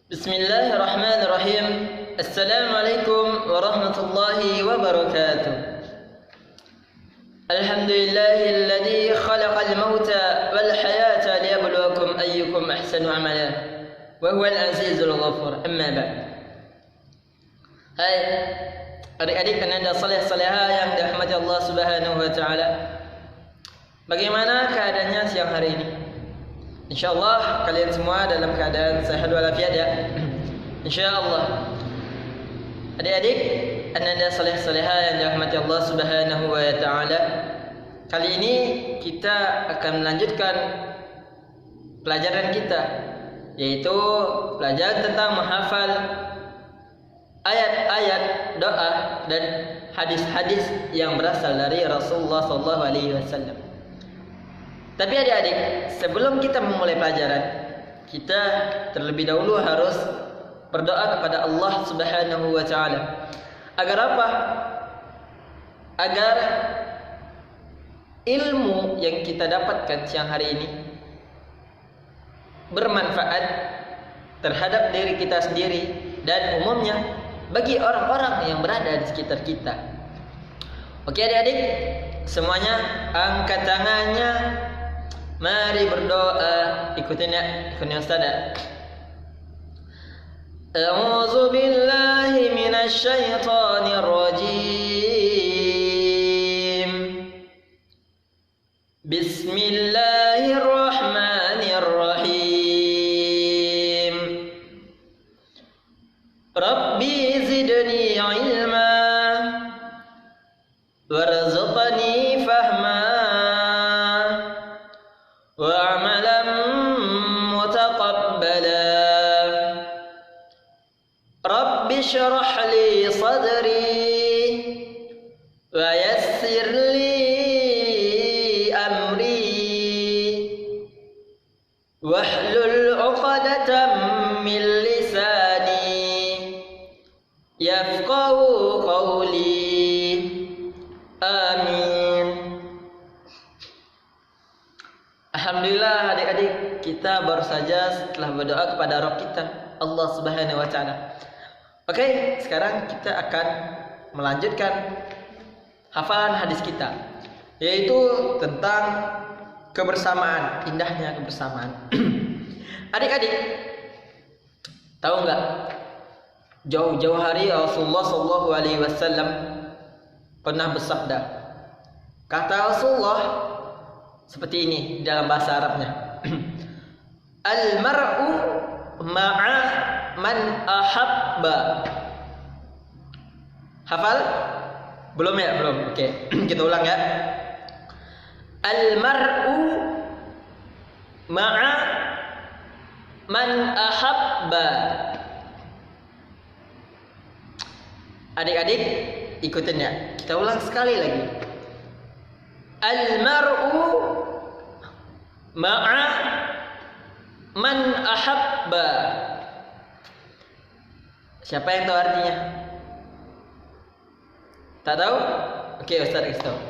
Bismillahirrahmanirrahim. Assalamualaikum warahmatullahi wabarakatuh. Alhamdulillahilladzi khalaqal mauta wal hayata liyabluwakum ayyukum ahsanu amala wa huwal azizul ghafur. Amma ba'd. Hai adik-adik ananda saleh-saleha yang dirahmati Allah Subhanahu wa taala. Bagaimana keadaannya siang hari ini? InsyaAllah kalian semua dalam keadaan sehat walafiat ya. InsyaAllah. Adik-adik ananda saleh-saleha yang dirahmati Allah Subhanahu wa taala. Kali ini kita akan melanjutkan pelajaran kita, yaitu pelajaran tentang menghafal ayat-ayat doa dan hadis-hadis yang berasal dari Rasulullah SAW. Tapi adik-adik, sebelum kita memulai pelajaran, kita terlebih dahulu harus berdoa kepada Allah Subhanahu wa taala. Agar apa? Agar ilmu yang kita dapatkan siang hari ini bermanfaat terhadap diri kita sendiri dan umumnya bagi orang-orang yang berada di sekitar kita. Oke adik-adik, semuanya angkat tangannya. Mari berdoa, ikutin ya, ikutin Ustaz ya. A'udzu billahi minasy syaithanir rajim. Bismillahirrahmanirrahim. Rabbi zidni ilma warzuqni fahma وعملا متقبلا رب اشرح لي صدري ويسر لي أمري واحلل عقدة من لساني يفقه قولي آمين. Alhamdulillah adik-adik, kita baru saja setelah berdoa kepada Rabb kita Allah Subhanahu wa taala. Oke, sekarang kita akan melanjutkan hafalan hadis kita, yaitu tentang kebersamaan, indahnya kebersamaan. Adik-adik, tahu nggak? Jauh-jauh hari Rasulullah SAW pernah bersabda. Kata Rasulullah seperti ini dalam bahasa Arabnya. Al-mar'u ma'a man ahabba. Hafal? Belum ya? Belum. Oke, kita ulang ya. Al-mar'u ma'a man ahabba. Adik-adik ikutin ya. Kita ulang sekali lagi. Al-mar'u ma'a man ahabba. Siapa yang tahu artinya? Tak tahu? Oke, Ustaz kasih tahu.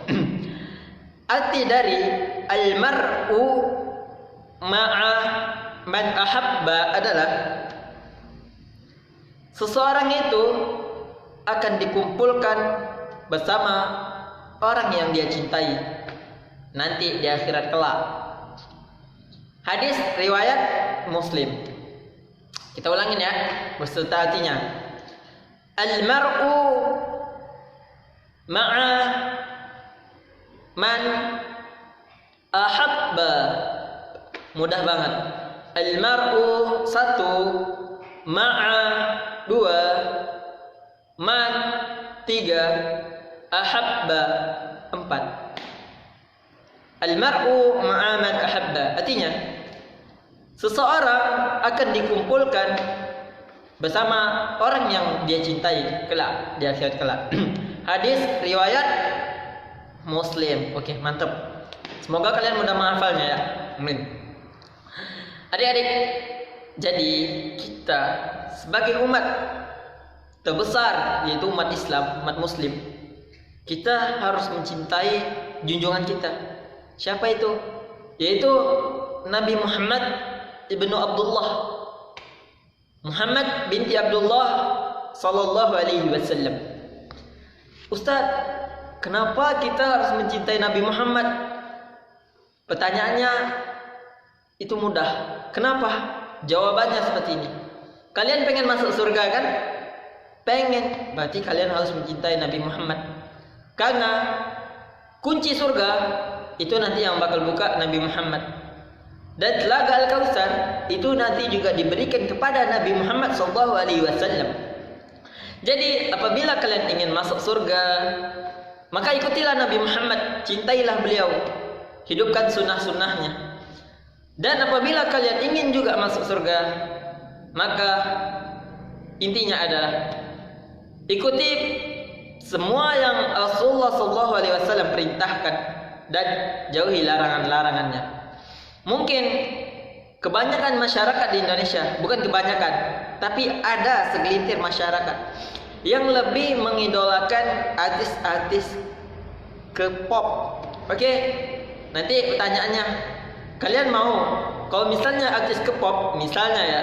Arti dari al-mar'u ma'a man ahabba adalah seseorang itu akan dikumpulkan bersama orang yang dia cintai nanti di akhirat kelak. Hadis riwayat Muslim. Kita ulangin ya beserta artinya. Al-mar'u ma'a man ahabba. Mudah banget. Al-mar'u 1, ma'a 2, man 3, ahabba 4. Al-mar'u ma'a man ahabba artinya seseorang akan dikumpulkan bersama orang yang dia cintai kelak di akhirat kelak. Hadis riwayat Muslim. Oke, mantap. Semoga kalian mudah menghafalnya ya. Amin. Adik-adik, jadi kita sebagai umat terbesar yaitu umat Islam, umat Muslim, kita harus mencintai junjungan kita. Siapa itu? Yaitu Nabi Muhammad ibnu Abdullah Muhammad binti Abdullah sallallahu alaihi wasallam. Ustaz, kenapa kita harus mencintai Nabi Muhammad? Pertanyaannya itu mudah. Kenapa? Jawabannya seperti ini. Kalian pengen masuk surga kan? Pengen. Berarti kalian harus mencintai Nabi Muhammad. Karena kunci surga itu nanti yang bakal buka Nabi Muhammad. Dan telaga Al-Kautsar itu nanti juga diberikan kepada Nabi Muhammad SAW. Jadi apabila kalian ingin masuk surga, maka ikutilah Nabi Muhammad, cintailah beliau, hidupkan sunnah-sunnahnya. Dan apabila kalian ingin juga masuk surga, maka intinya adalah ikuti semua yang Rasulullah SAW perintahkan dan jauhi larangan-larangannya. Mungkin kebanyakan masyarakat di Indonesia, bukan kebanyakan, tapi ada segelintir masyarakat yang lebih mengidolakan artis-artis K-pop. Oke? Nanti pertanyaannya, kalian mau kalau misalnya artis K-pop, misalnya ya,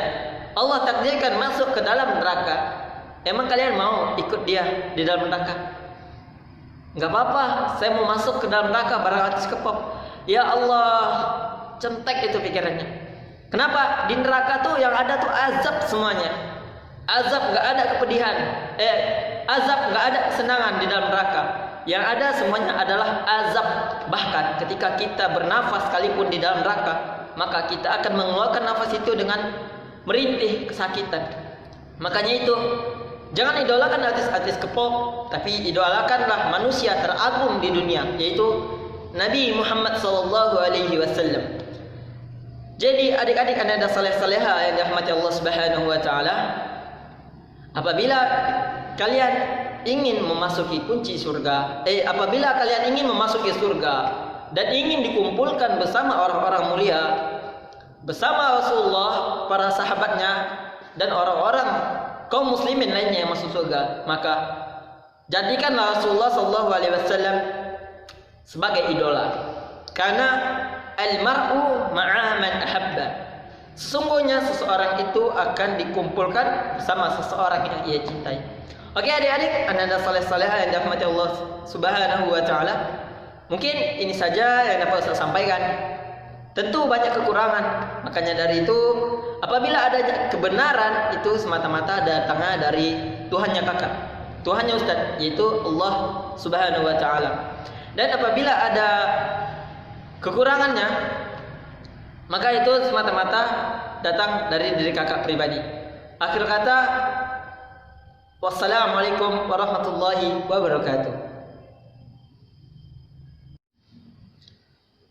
Allah takdirkan masuk ke dalam neraka, emang kalian mau ikut dia di dalam neraka? Enggak apa-apa, saya mau masuk ke dalam neraka bareng artis K-pop. Ya Allah, centek itu pikirannya. Kenapa? Di neraka tuh yang ada tuh azab semuanya. Azab, nggak ada kepedihan. Azab, nggak ada kesenangan di dalam neraka. Yang ada semuanya adalah azab. Bahkan ketika kita bernafas sekalipun di dalam neraka, maka kita akan mengeluarkan nafas itu dengan merintih kesakitan. Makanya itu, jangan idolakan artis-artis K-pop, tapi idolakanlah manusia teragung di dunia, yaitu Nabi Muhammad SAW. Jadi adik-adik anda saleh-saleha yang dirahmati Allah Subhanahu wa taala, apabila kalian ingin memasuki kunci surga, apabila kalian ingin memasuki surga dan ingin dikumpulkan bersama orang-orang mulia, bersama Rasulullah, para sahabatnya dan orang-orang kaum muslimin lainnya yang masuk surga, maka jadikanlah Rasulullah SAW sebagai idola. Karena al-mar'u ma'a man ahabba. Sesungguhnya seseorang itu akan dikumpulkan bersama seseorang yang ia cintai. Oke adik-adik, anda saleh-salehah yang dirahmati Allah Subhanahu wa taala. Mungkin ini saja yang dapat saya sampaikan. Tentu banyak kekurangan. Makanya dari itu, apabila ada kebenaran itu semata-mata datangnya dari Tuhannya kakak, Tuhannya Ustaz, yaitu Allah Subhanahu wa taala. Dan apabila ada kekurangannya, maka itu semata-mata datang dari diri kakak pribadi. Akhir kata, wassalamualaikum warahmatullahi wabarakatuh.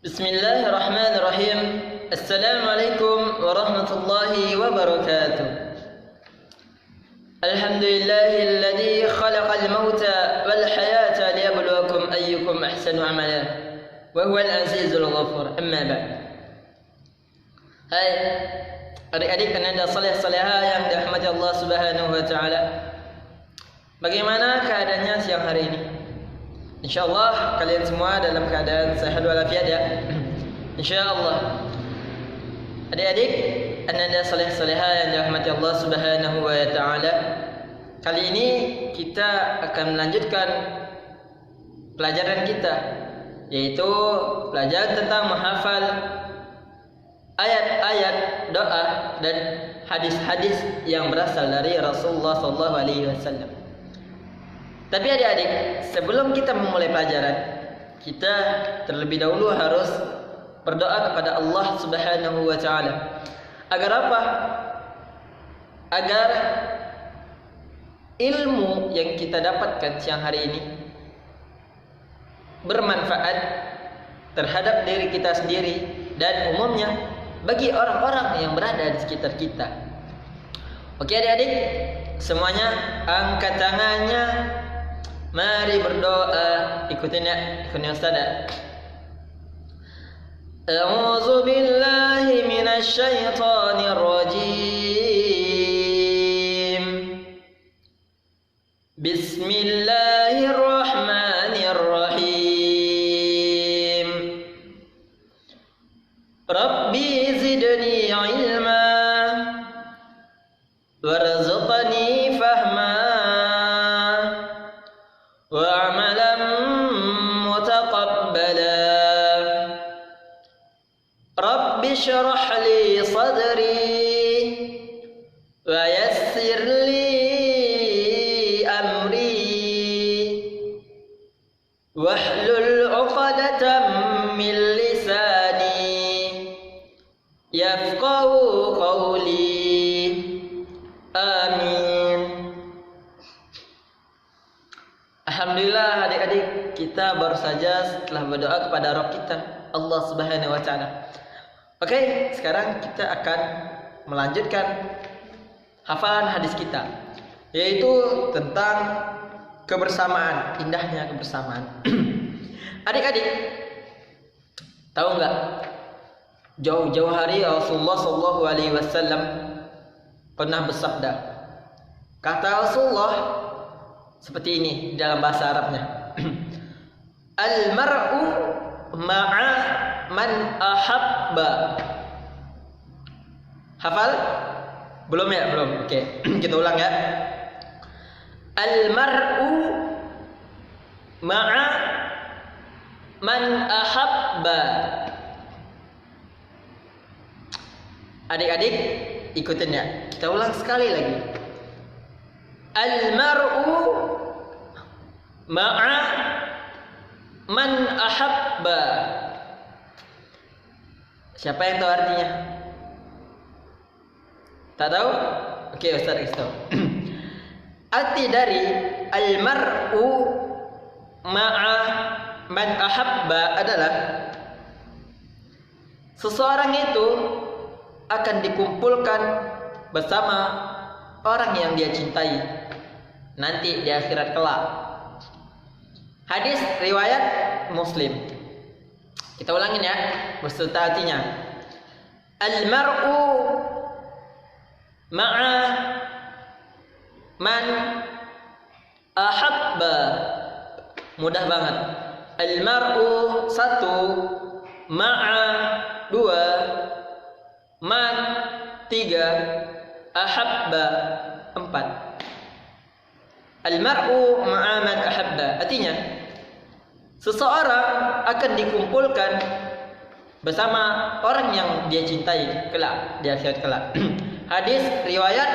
Bismillahirrahmanirrahim. Assalamualaikum warahmatullahi wabarakatuh. Alhamdulillahilladzi khalaqal mauta wal hayata liyabluwakum ayyukum ahsanu amala. Wa huwal azizul ghafur. Amma ba'd. Hai adik-adik anda saleh-saleha yang dirahmati Allah Subhanahu wa taala. Bagaimana keadaannya siang hari ini? Insyaallah kalian semua dalam keadaan sehat walafiat ya. Insyaallah. Adik-adik anda saleh-saleha yang dirahmati Allah Subhanahu wa taala. Kali ini kita akan melanjutkan pelajaran kita, yaitu pelajaran tentang menghafal ayat-ayat doa dan hadis-hadis yang berasal dari Rasulullah SAW. Tapi adik-adik, sebelum kita memulai pelajaran, kita terlebih dahulu harus berdoa kepada Allah Subhanahu wa taala. Agar apa? Agar ilmu yang kita dapatkan siang hari ini bermanfaat terhadap diri kita sendiri dan umumnya bagi orang-orang yang berada di sekitar kita. Oke adik-adik, semuanya angkat tangannya. Mari berdoa. Ikutin ya, ikutin Ustaz ya. A'udzu billahi minasy syaithanir rajim. Bismillahirrahmanirrahim. Rabbi zidni ilma shrah li sadri wa yassir li amri wahlul 'uqdatam min lisani yafqahu qawli. Amin. Alhamdulillah adik-adik, kita baru saja setelah berdoa kepada Rabb kita Allah Subhanahu wa taala. Oke, sekarang kita akan melanjutkan hafalan hadis kita, yaitu tentang kebersamaan, indahnya kebersamaan. Adik-adik, tahu nggak? Jauh-jauh hari Rasulullah Shallallahu Alaihi Wasallam pernah bersabda. Kata Rasulullah seperti ini dalam bahasa Arabnya. Al-mar'u ma'a man ahabba. Hafal? Belum ya? Belum. Oke. Kita ulang ya. Al-mar'u ma'a man ahabba. Adik-adik ikutin ya. Kita ulang sekali lagi. Al-mar'u ma'a man ahabba. Siapa yang tahu artinya? Tak tahu? Oke, Ustaz kasih tahu. Arti dari al-mar'u ma'a man ahabba adalah seseorang itu akan dikumpulkan bersama orang yang dia cintai nanti di akhirat kelak. Hadis riwayat Muslim. Kita ulangin ya beserta artinya. Al-mar'u ma'a man ahabba. Mudah banget. Al-mar'u 1, ma'a 2, man 3, ahabba 4. Al-mar'u ma'a man ahabba artinya seseorang akan dikumpulkan bersama orang yang dia cintai kelak di akhirat kelak. Hadis riwayat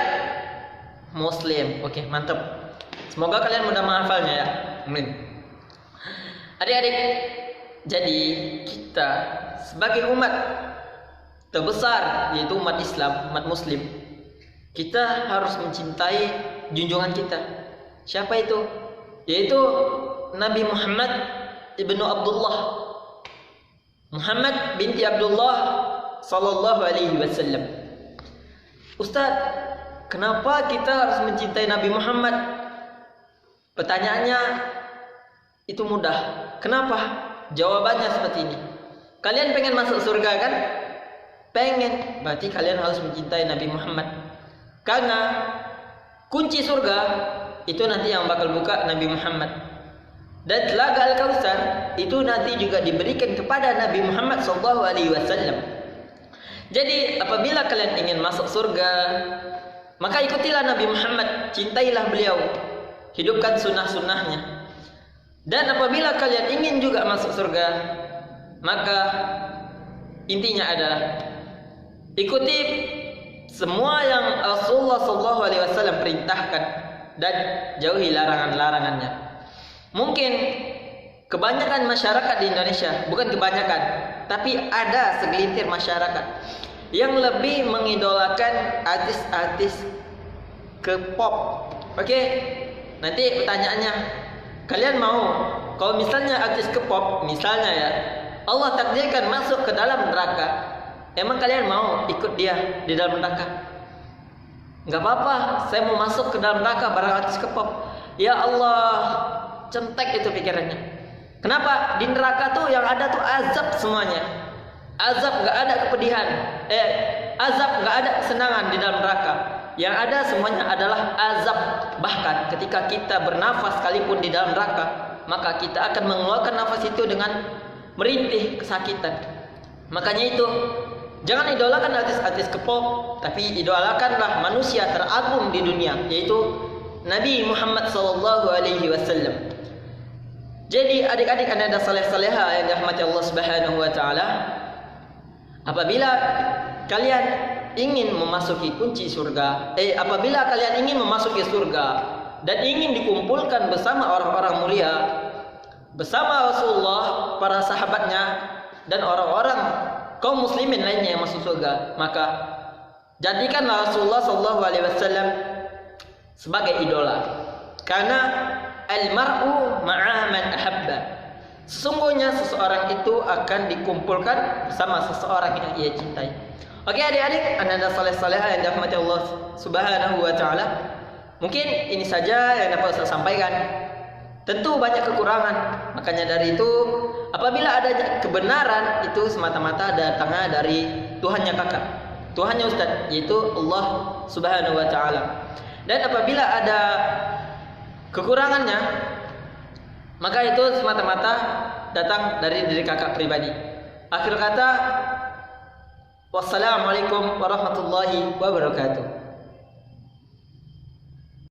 Muslim. Oke, mantap. Semoga kalian mudah menghafalnya ya. Amin. Adik-adik, jadi kita sebagai umat terbesar yaitu umat Islam, umat Muslim, kita harus mencintai junjungan kita. Siapa itu? Yaitu Nabi Muhammad ibnu Abdullah, Muhammad binti Abdullah sallallahu alaihi wasallam. Ustaz, kenapa kita harus mencintai Nabi Muhammad? Pertanyaannya itu mudah. Kenapa? Jawabannya seperti ini. Kalian pengen masuk surga kan? Pengen. Berarti kalian harus mencintai Nabi Muhammad. Karena kunci surga itu nanti yang bakal buka Nabi Muhammad. Dan telaga Al-Kautsar itu nanti juga diberikan kepada Nabi Muhammad SAW. Jadi apabila kalian ingin masuk surga, maka ikutilah Nabi Muhammad, cintailah beliau, hidupkan sunnah-sunnahnya. Dan apabila kalian ingin juga masuk surga, maka intinya adalah ikuti semua yang Rasulullah SAW perintahkan dan jauhi larangan-larangannya. Mungkin kebanyakan masyarakat di Indonesia, bukan kebanyakan, tapi ada segelintir masyarakat yang lebih mengidolakan artis-artis K-pop. Oke, nanti pertanyaannya, kalian mau kalau misalnya artis K-pop, misalnya ya, Allah takdirkan masuk ke dalam neraka, emang kalian mau ikut dia di dalam neraka? Enggak apa-apa, saya mau masuk ke dalam neraka bareng artis K-pop. Ya Allah, centek itu pikirannya. Kenapa? Di neraka tuh yang ada tuh azab semuanya. Azab, nggak ada kepedihan. Azab, nggak ada kesenangan di dalam neraka. Yang ada semuanya adalah azab. Bahkan ketika kita bernafas sekalipun di dalam neraka, maka kita akan mengeluarkan nafas itu dengan merintih kesakitan. Makanya itu, jangan idolakan artis-artis K-pop, tapi idolakanlah manusia teragung di dunia, yaitu Nabi Muhammad SAW. Jadi adik-adik ananda saleh-saleha yang dirahmati Allah Subhanahu wa taala, Apabila kalian ingin memasuki kunci surga, apabila kalian ingin memasuki surga dan ingin dikumpulkan bersama orang-orang mulia, bersama Rasulullah, para sahabatnya, dan orang-orang kaum muslimin lainnya yang masuk surga, maka jadikanlah Rasulullah SAW sebagai idola. Karena al-mar'u ma'a man ahabba. Sesungguhnya seseorang itu akan dikumpulkan bersama seseorang yang ia cintai. Oke adik-adik, ananda saleh-salehah yang dirahmati Allah Subhanahu wa taala. Mungkin ini saja yang dapat saya sampaikan. Tentu banyak kekurangan. Makanya dari itu, apabila ada kebenaran itu semata-mata datangnya dari Tuhannya kakak, Tuhannya Ustaz, yaitu Allah Subhanahu wa taala. Dan apabila ada kekurangannya, maka itu semata-mata datang dari diri kakak pribadi. Akhir kata, wassalamualaikum warahmatullahi wabarakatuh.